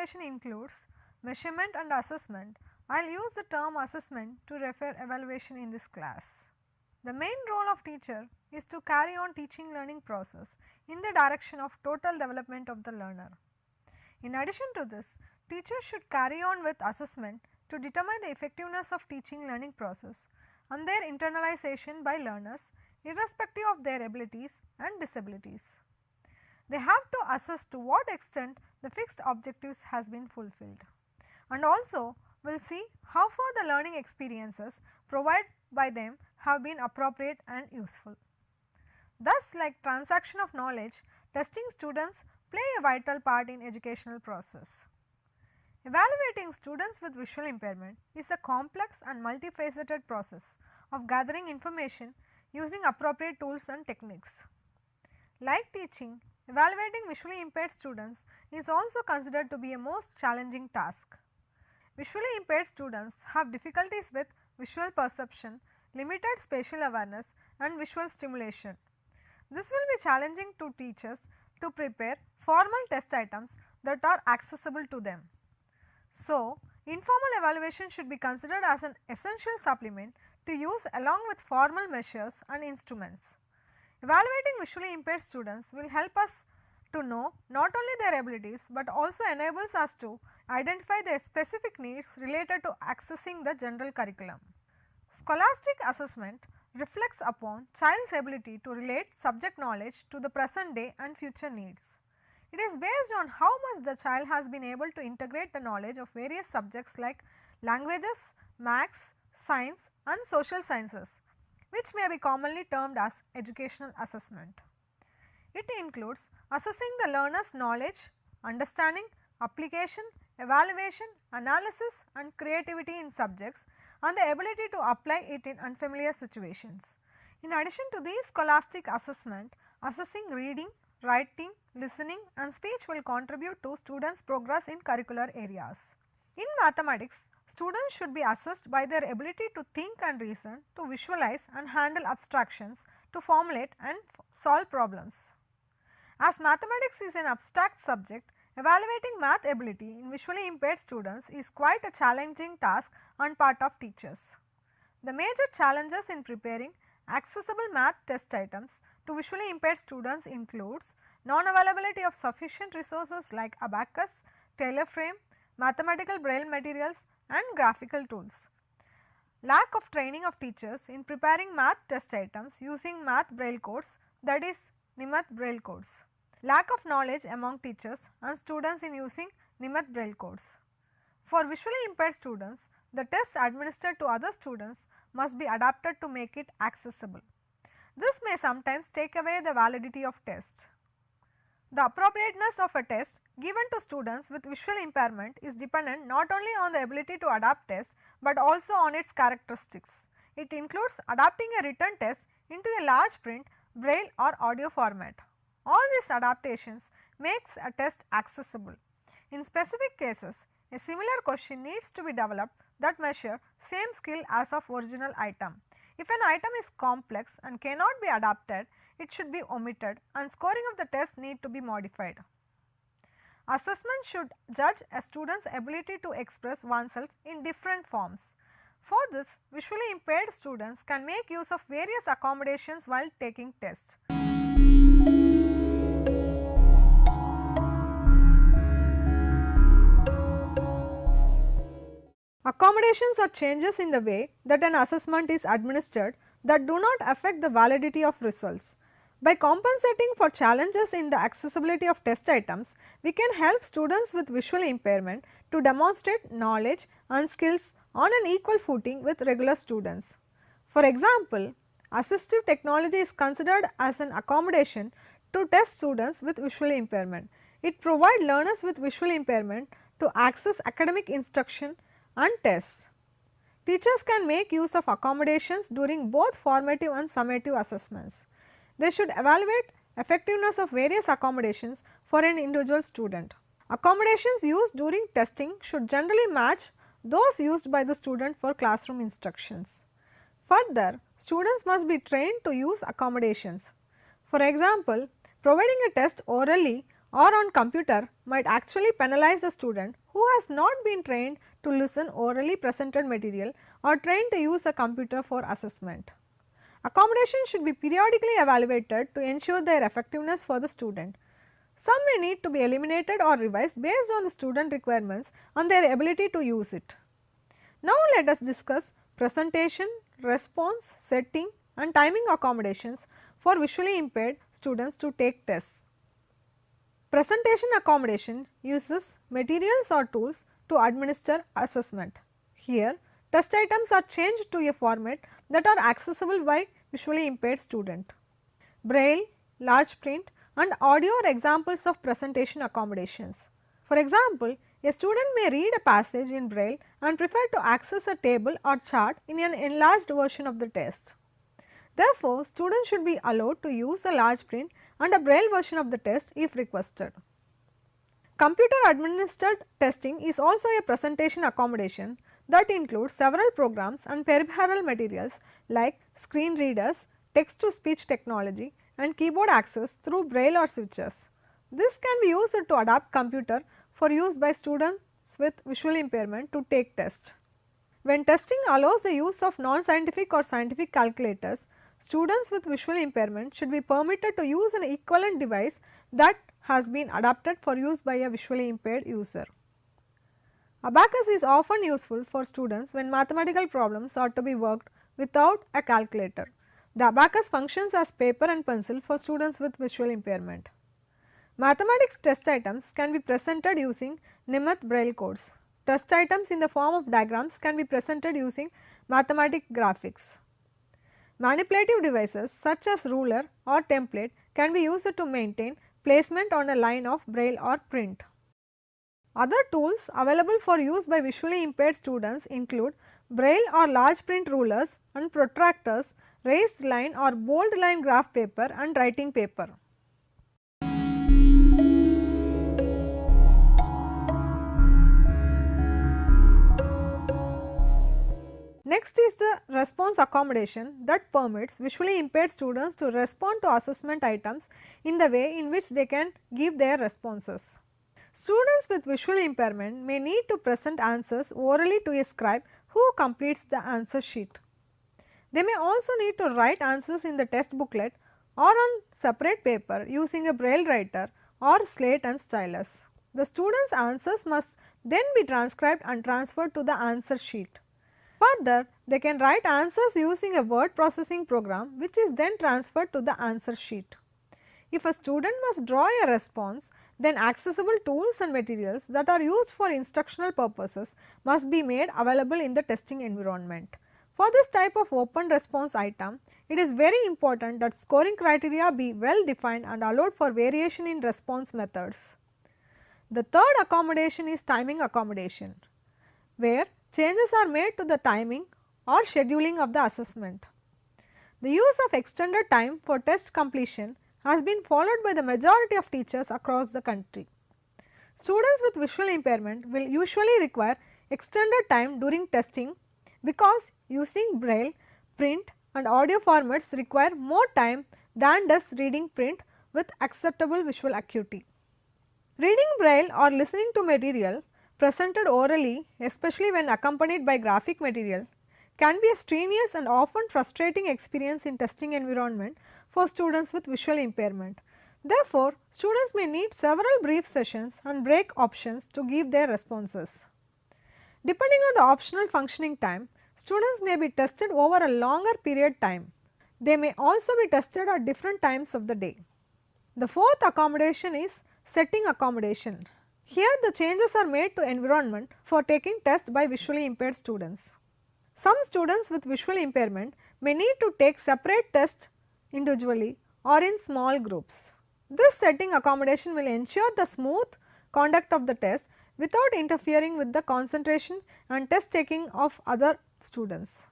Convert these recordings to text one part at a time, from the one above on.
evaluation includes measurement and assessment, I will use the term assessment to refer evaluation in this class. The main role of teacher is to carry on teaching learning process in the direction of total development of the learner. In addition to this, teachers should carry on with assessment to determine the effectiveness of teaching learning process and their internalization by learners irrespective of their abilities and disabilities. They have to assess to what extent the fixed objectives has been fulfilled, and also we will see how far the learning experiences provided by them have been appropriate and useful. Thus, like transaction of knowledge, testing students play a vital part in educational process. Evaluating students with visual impairment is a complex and multifaceted process of gathering information using appropriate tools and techniques. Like teaching, evaluating visually impaired students is also considered to be a most challenging task. Visually impaired students have difficulties with visual perception, limited spatial awareness and visual stimulation. This will be challenging to teachers to prepare formal test items that are accessible to them. So, informal evaluation should be considered as an essential supplement to use along with formal measures and instruments. Evaluating visually impaired students will help us to know not only their abilities, but also enables us to identify their specific needs related to accessing the general curriculum. Scholastic assessment reflects upon child's ability to relate subject knowledge to the present day and future needs. It is based on how much the child has been able to integrate the knowledge of various subjects like languages, maths, science and social sciences, which may be commonly termed as educational assessment. It includes assessing the learner's knowledge, understanding, application, evaluation, analysis and creativity in subjects and the ability to apply it in unfamiliar situations. In addition to these scholastic assessment, assessing reading, writing, listening and speech will contribute to students' progress in curricular areas. In mathematics, students should be assessed by their ability to think and reason, to visualize and handle abstractions, to formulate and solve problems. As mathematics is an abstract subject, evaluating math ability in visually impaired students is quite a challenging task on part of teachers. The major challenges in preparing accessible math test items to visually impaired students includes non-availability of sufficient resources like abacus, tailor frame, mathematical braille materials and graphical tools. Lack of training of teachers in preparing math test items using math braille codes, that is Nimath braille codes. Lack of knowledge among teachers and students in using Nimath braille codes. For visually impaired students, the test administered to other students must be adapted to make it accessible. This may sometimes take away the validity of test. The appropriateness of a test given to students with visual impairment is dependent not only on the ability to adapt test, but also on its characteristics. It includes adapting a written test into a large print, braille or audio format. All these adaptations makes a test accessible. In specific cases, a similar question needs to be developed that measure same skill as of original item. If an item is complex and cannot be adapted, it should be omitted and scoring of the test need to be modified. Assessment should judge a student's ability to express oneself in different forms. For this, visually impaired students can make use of various accommodations while taking tests. Accommodations are changes in the way that an assessment is administered that do not affect the validity of results. By compensating for challenges in the accessibility of test items, we can help students with visual impairment to demonstrate knowledge and skills on an equal footing with regular students. For example, assistive technology is considered as an accommodation to test students with visual impairment. It provides learners with visual impairment to access academic instruction and tests. Teachers can make use of accommodations during both formative and summative assessments. They should evaluate effectiveness of various accommodations for an individual student. Accommodations used during testing should generally match those used by the student for classroom instructions. Further, students must be trained to use accommodations. For example, providing a test orally or on computer might actually penalize a student who has not been trained to listen orally presented material or trained to use a computer for assessment. Accommodation should be periodically evaluated to ensure their effectiveness for the student. Some may need to be eliminated or revised based on the student requirements and their ability to use it. Now, let us discuss presentation, response, setting and timing accommodations for visually impaired students to take tests. Presentation accommodation uses materials or tools to administer assessment. Here, test items are changed to a format that are accessible by visually impaired student. Braille, large print and audio are examples of presentation accommodations. For example, a student may read a passage in Braille and prefer to access a table or chart in an enlarged version of the text. Therefore, students should be allowed to use a large print and a Braille version of the test if requested. Computer administered testing is also a presentation accommodation that includes several programs and peripheral materials like screen readers, text to speech technology and keyboard access through Braille or switches. This can be used to adapt computer for use by students with visual impairment to take tests. When testing allows the use of non-scientific or scientific calculators, students with visual impairment should be permitted to use an equivalent device that has been adapted for use by a visually impaired user. Abacus is often useful for students when mathematical problems are to be worked without a calculator. The abacus functions as paper and pencil for students with visual impairment. Mathematics test items can be presented using Nemeth Braille codes. Test items in the form of diagrams can be presented using mathematic graphics. Manipulative devices such as ruler or template can be used to maintain placement on a line of Braille or print. Other tools available for use by visually impaired students include Braille or large print rulers and protractors, raised line or bold line graph paper and writing paper. Next is the response accommodation that permits visually impaired students to respond to assessment items in the way in which they can give their responses. Students with visual impairment may need to present answers orally to a scribe who completes the answer sheet. They may also need to write answers in the test booklet or on separate paper using a Braille writer or slate and stylus. The students' answers must then be transcribed and transferred to the answer sheet. Further, they can write answers using a word processing program which is then transferred to the answer sheet. If a student must draw a response, then accessible tools and materials that are used for instructional purposes must be made available in the testing environment. For this type of open response item, it is very important that scoring criteria be well defined and allowed for variation in response methods. The third accommodation is timing accommodation, where changes are made to the timing or scheduling of the assessment. The use of extended time for test completion has been followed by the majority of teachers across the country. Students with visual impairment will usually require extended time during testing because using Braille, print and audio formats require more time than does reading print with acceptable visual acuity. Reading Braille or listening to material presented orally, especially when accompanied by graphic material, can be a strenuous and often frustrating experience in testing environment for students with visual impairment. Therefore, students may need several brief sessions and break options to give their responses. Depending on the optional functioning time, students may be tested over a longer period time. They may also be tested at different times of the day. The fourth accommodation is setting accommodation. Here the changes are made to environment for taking test by visually impaired students. Some students with visual impairment may need to take separate tests individually or in small groups. This setting accommodation will ensure the smooth conduct of the test without interfering with the concentration and test taking of other students.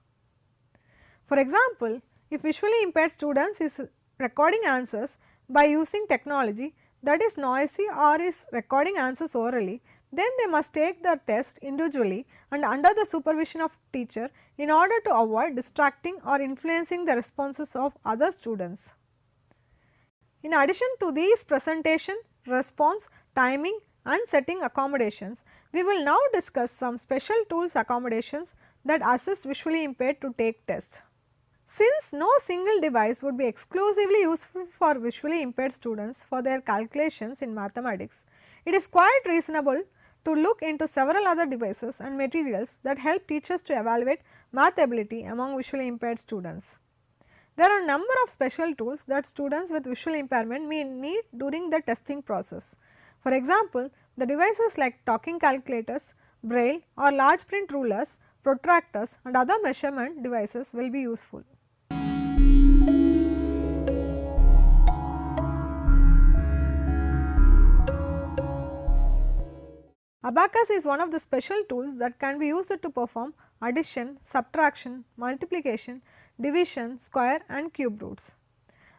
For example, if visually impaired students is recording answers by using technology that is noisy or is recording answers orally, then they must take the test individually and under the supervision of teacher in order to avoid distracting or influencing the responses of other students. In addition to these presentation, response, timing and setting accommodations, we will now discuss some special tools accommodations that assist visually impaired to take tests. Since no single device would be exclusively useful for visually impaired students for their calculations in mathematics, it is quite reasonable to look into several other devices and materials that help teachers to evaluate math ability among visually impaired students. There are a number of special tools that students with visual impairment may need during the testing process. For example, the devices like talking calculators, braille or large print rulers, protractors and other measurement devices will be useful. Abacus is one of the special tools that can be used to perform addition, subtraction, multiplication, division, square and cube roots.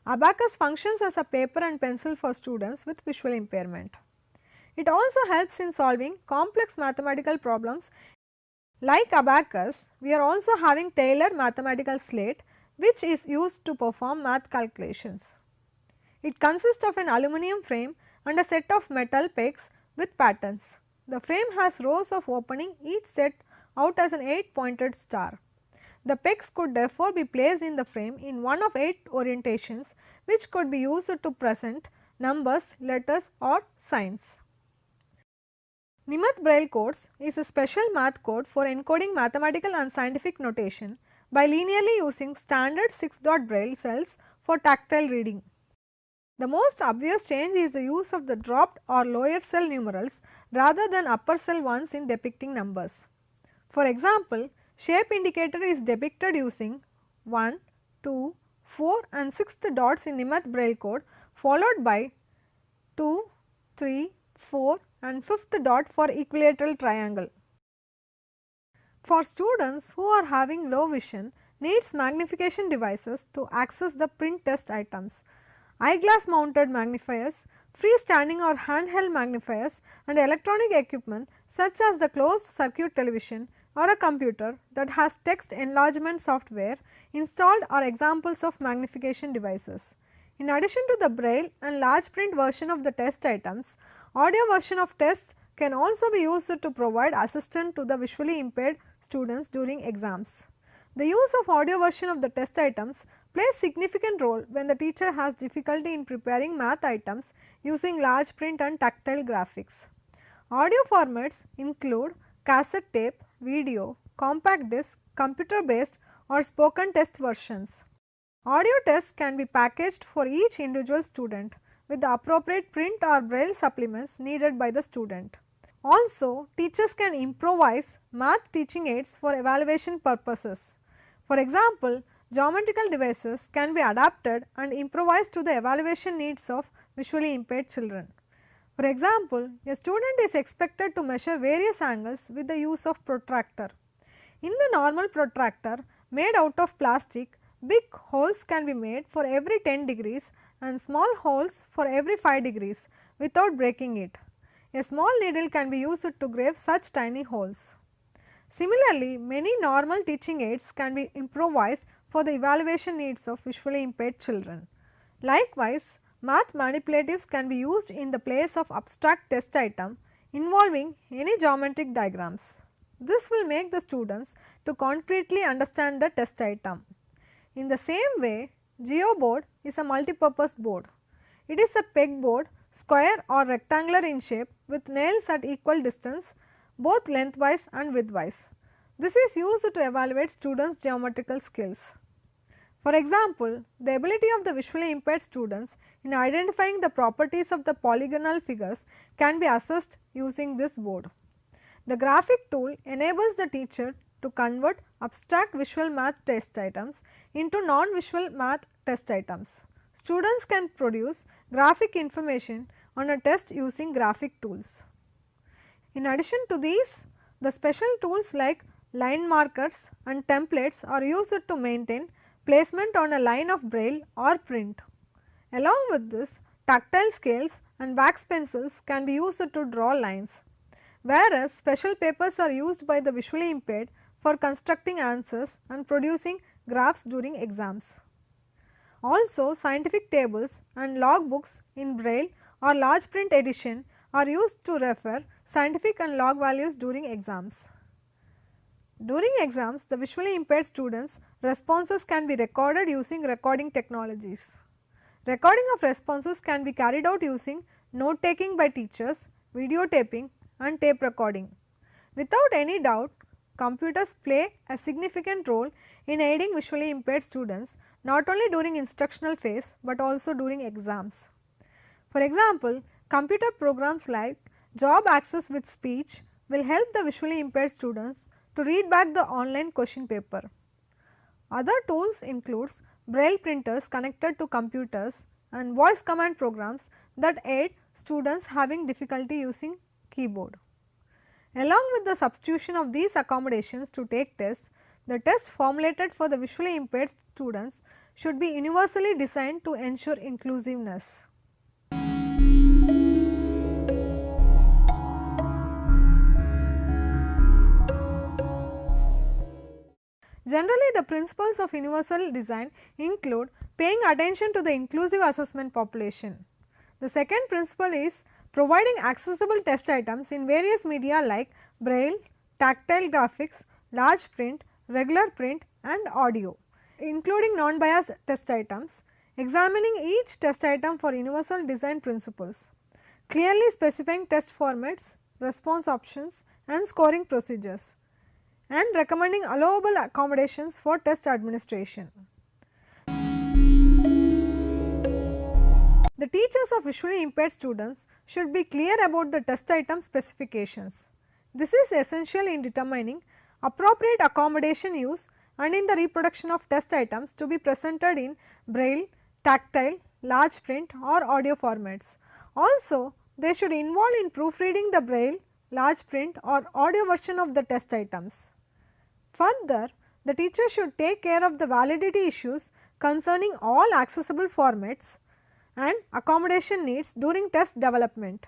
Abacus functions as a paper and pencil for students with visual impairment. It also helps in solving complex mathematical problems. Like Abacus, we are also having Taylor mathematical slate, which is used to perform math calculations. It consists of an aluminum frame and a set of metal pegs with patterns. The frame has rows of opening, each set out as an 8-pointed star. The pegs could therefore be placed in the frame in one of 8 orientations, which could be used to present numbers, letters or signs. Nimeth Braille codes is a special math code for encoding mathematical and scientific notation by linearly using standard 6-dot Braille cells for tactile reading. The most obvious change is the use of the dropped or lower cell numerals rather than upper cell ones in depicting numbers. For example, shape indicator is depicted using 1, 2, 4 and 6th dots in Nimeth Braille code, followed by 2, 3, 4 and 5th dot for equilateral triangle. For students who are having low vision, needs magnification devices to access the print test items. Eyeglass mounted magnifiers, freestanding or handheld magnifiers and electronic equipment such as the closed circuit television or a computer that has text enlargement software installed are examples of magnification devices. In addition to the braille and large print version of the test items, audio version of test can also be used to provide assistance to the visually impaired students during exams. The use of audio version of the test items plays significant role when the teacher has difficulty in preparing math items using large print and tactile graphics. Audio formats include cassette tape, video, compact disc, computer based or spoken test versions. Audio tests can be packaged for each individual student with the appropriate print or braille supplements needed by the student. Also, teachers can improvise math teaching aids for evaluation purposes. For example, geometrical devices can be adapted and improvised to the evaluation needs of visually impaired children. For example, a student is expected to measure various angles with the use of protractor. In the normal protractor made out of plastic, big holes can be made for every 10 degrees and small holes for every 5 degrees without breaking it. A small needle can be used to grave such tiny holes. Similarly, many normal teaching aids can be improvised for the evaluation needs of visually impaired children. Likewise, math manipulatives can be used in the place of abstract test item involving any geometric diagrams. This will make the students to concretely understand the test item. In the same way, geoboard is a multipurpose board. It is a pegboard, square or rectangular in shape with nails at equal distance both lengthwise and widthwise. This is used to evaluate students' geometrical skills. For example, the ability of the visually impaired students in identifying the properties of the polygonal figures can be assessed using this board. The graphic tool enables the teacher to convert abstract visual math test items into non-visual math test items. Students can produce graphic information on a test using graphic tools. In addition to these, the special tools like line markers and templates are used to maintain placement on a line of braille or print. Along with this, tactile scales and wax pencils can be used to draw lines, whereas special papers are used by the visually impaired for constructing answers and producing graphs during exams. Also, scientific tables and log books in braille or large print edition are used to refer scientific and log values during exams. During exams, the visually impaired students' responses can be recorded using recording technologies. Recording of responses can be carried out using note taking by teachers, videotaping and tape recording. Without any doubt, computers play a significant role in aiding visually impaired students not only during instructional phase but also during exams. For example, computer programs like Job Access with Speech will help the visually impaired students to read back the online question paper. Other tools includes braille printers connected to computers and voice command programs that aid students having difficulty using keyboard. Along with the substitution of these accommodations to take tests, the tests formulated for the visually impaired students should be universally designed to ensure inclusiveness. Generally, the principles of universal design include paying attention to the inclusive assessment population. The second principle is providing accessible test items in various media like braille, tactile graphics, large print, regular print and audio, including non-biased test items, examining each test item for universal design principles, clearly specifying test formats, response options and scoring procedures, and recommending allowable accommodations for test administration. The teachers of visually impaired students should be clear about the test item specifications. This is essential in determining appropriate accommodation use and in the reproduction of test items to be presented in braille, tactile, large print or audio formats. Also, they should involve in proofreading the braille, large print or audio version of the test items. Further, the teacher should take care of the validity issues concerning all accessible formats and accommodation needs during test development.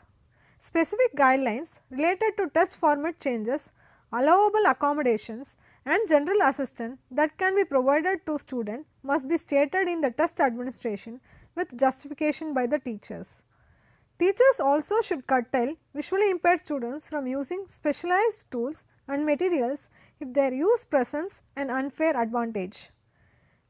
Specific guidelines related to test format changes, allowable accommodations and general assistance that can be provided to student must be stated in the test administration with justification by the teachers. Teachers also should curtail visually impaired students from using specialized tools and materials if their use presents an unfair advantage.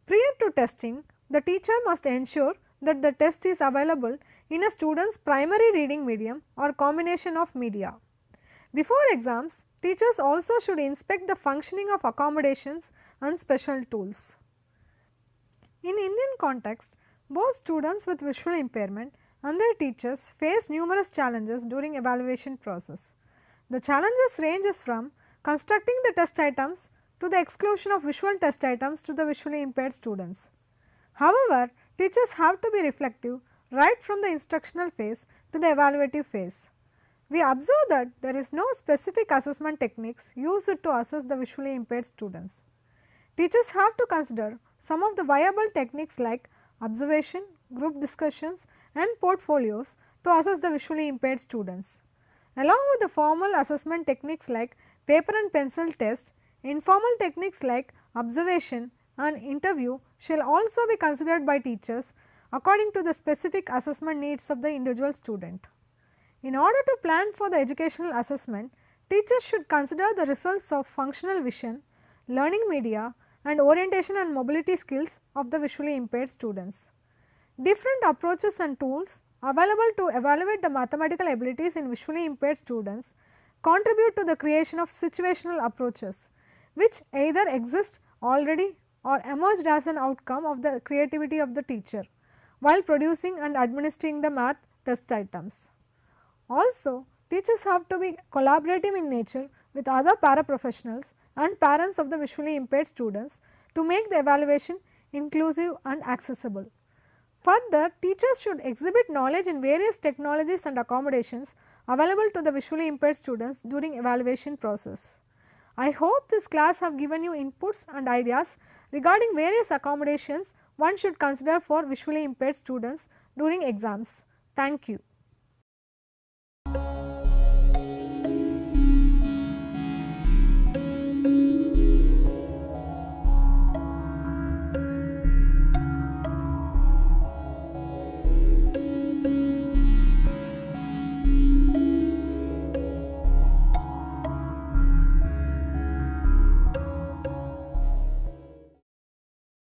Prior to testing, the teacher must ensure that the test is available in a student's primary reading medium or combination of media. Before exams, teachers also should inspect the functioning of accommodations and special tools. In Indian context, both students with visual impairment and their teachers face numerous challenges during evaluation process. The challenges ranges from constructing the test items to the exclusion of visual test items to the visually impaired students. However, teachers have to be reflective right from the instructional phase to the evaluative phase. We observe that there is no specific assessment techniques used to assess the visually impaired students. Teachers have to consider some of the viable techniques like observation, group discussions and portfolios to assess the visually impaired students. Along with the formal assessment techniques like paper and pencil test, informal techniques like observation and interview shall also be considered by teachers according to the specific assessment needs of the individual student. In order to plan for the educational assessment, teachers should consider the results of functional vision, learning media and orientation and mobility skills of the visually impaired students. Different approaches and tools available to evaluate the mathematical abilities in visually impaired students contribute to the creation of situational approaches, which either exist already or emerged as an outcome of the creativity of the teacher while producing and administering the math test items. Also, teachers have to be collaborative in nature with other paraprofessionals and parents of the visually impaired students to make the evaluation inclusive and accessible. Further, teachers should exhibit knowledge in various technologies and accommodations available to the visually impaired students during evaluation process. I hope this class have given you inputs and ideas regarding various accommodations one should consider for visually impaired students during exams. Thank you.